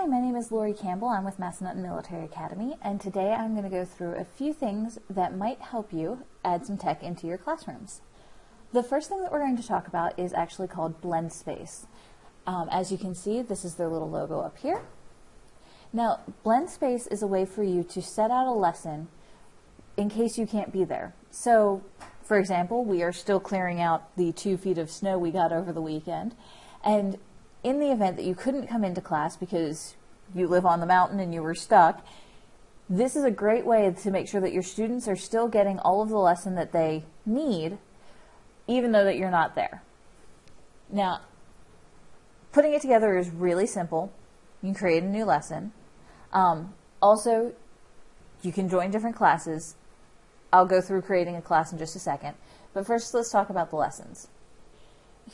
my name is Lori Campbell. I'm with Massanutten Military Academy, and today I'm going to go through a few things that might help you add some tech into your classrooms. The first thing that we're going to talk about is actually called Blendspace. As you can see, this is their little logo up here. Now, Blendspace is a way for you to set out a lesson in case you can't be there. So, for example, we are still clearing out the 2 feet of snow we got over the weekend, and in the event that you couldn't come into class because you live on the mountain and you were stuck, this is a great way to make sure that your students are still getting all of the lesson that they need, even though that you're not there. Now, putting it together is really simple. You can create a new lesson. Also, you can join different classes. I'll go through creating a class in just a second. But first, let's talk about the lessons.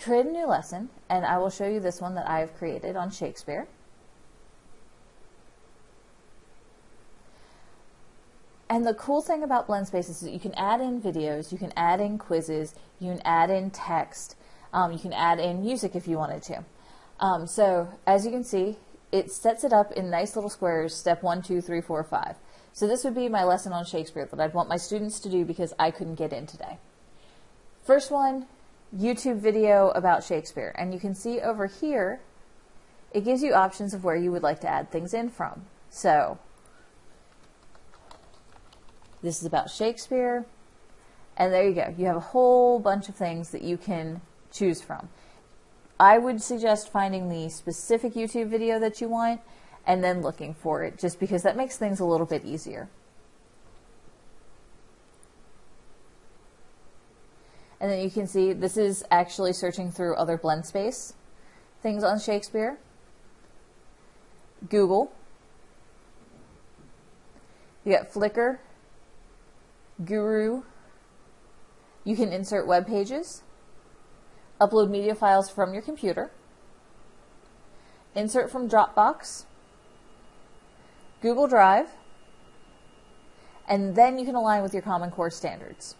Create a new lesson, and I will show you this one that I have created on Shakespeare. And the cool thing about Blendspace is that you can add in videos, you can add in quizzes, you can add in text, you can add in music if you wanted to. So as you can see, it sets it up in nice little squares, step 1, 2, 3, 4, 5. So this would be my lesson on Shakespeare that I'd want my students to do because I couldn't get in today. First one, YouTube video about Shakespeare, and you can see over here it gives you options of where you would like to add things in from. So this is about Shakespeare, and there you go. You have a whole bunch of things that you can choose from. I would suggest finding the specific YouTube video that you want and then looking for it, just because that makes things a little bit easier. And then you can see this is actually searching through other Blendspace things on Shakespeare. Google. You got Flickr, Guru. You can insert web pages, upload media files from your computer, insert from Dropbox, Google Drive, and then you can align with your Common Core standards.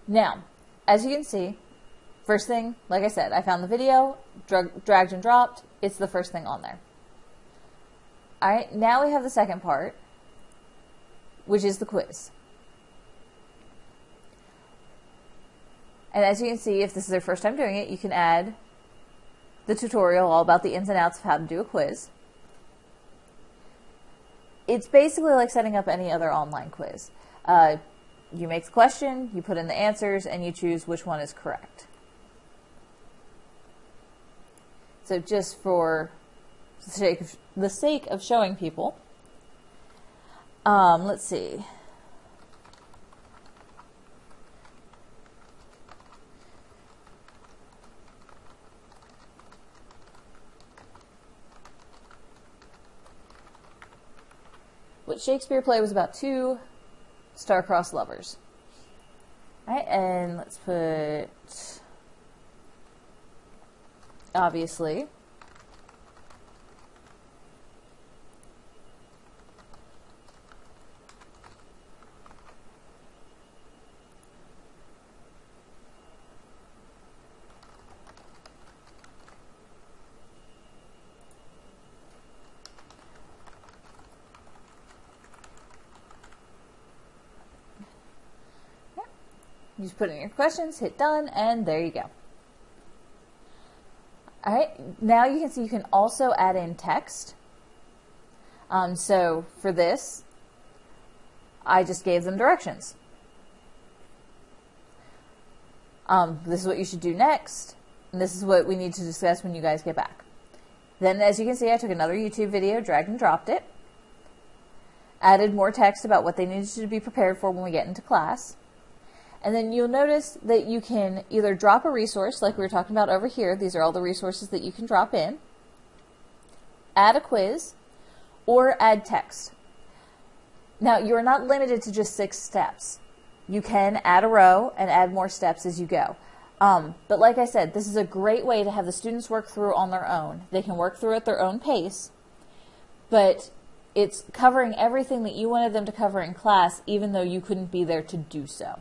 Now, as you can see, first thing, like I said, I found the video, dragged and dropped, it's the first thing on there. Alright, now we have the second part, which is the quiz. And as you can see, if this is their first time doing it, you can add the tutorial all about the ins and outs of how to do a quiz. It's basically like setting up any other online quiz. You make the question, you put in the answers, and you choose which one is correct. So just for the sake of showing people, let's see. What Shakespeare play was about 2 star-crossed lovers. Alright, and let's put, obviously, you just put in your questions, hit done, and there you go. Alright, now you can see you can also add in text. So for this, I just gave them directions. This is what you should do next, and this is what we need to discuss when you guys get back. Then, as you can see, I took another YouTube video, dragged and dropped it, added more text about what they needed to be prepared for when we get into class. And then you'll notice that you can either drop a resource, like we were talking about over here. These are all the resources that you can drop in. Add a quiz, or add text. Now, you're not limited to just 6 steps. You can add a row and add more steps as you go. But like I said, this is a great way to have the students work through on their own. They can work through at their own pace, but it's covering everything that you wanted them to cover in class, even though you couldn't be there to do so.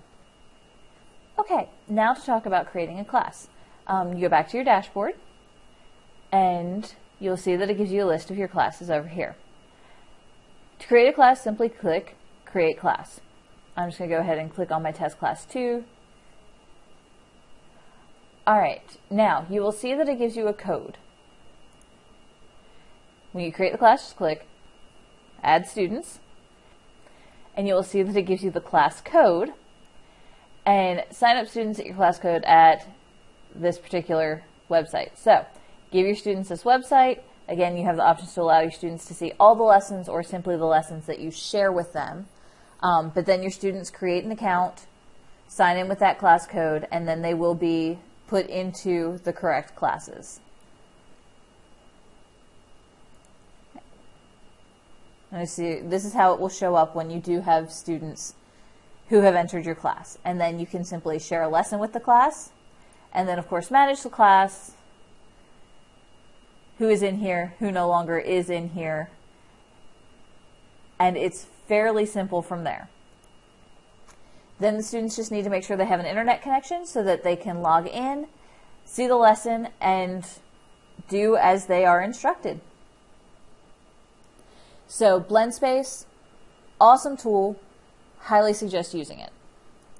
Okay, now to talk about creating a class. You go back to your dashboard, and you'll see that it gives you a list of your classes over here. To create a class, simply click Create Class. I'm just going to go ahead and click on my test class 2. Alright, now you will see that it gives you a code. When you create the class, just click Add Students, and you will see that it gives you the class code, and sign up students at your class code at this particular website. So, give your students this website. Again, you have the options to allow your students to see all the lessons or simply the lessons that you share with them. But then your students create an account, sign in with that class code, and then they will be put into the correct classes. And you see, this is how it will show up when you do have students who have entered your class. And then you can simply share a lesson with the class, and then of course manage the class, who is in here, who no longer is in here, and it's fairly simple from there. Then the students just need to make sure they have an internet connection so that they can log in, see the lesson, and do as they are instructed. So Blendspace, awesome tool, highly suggest using it.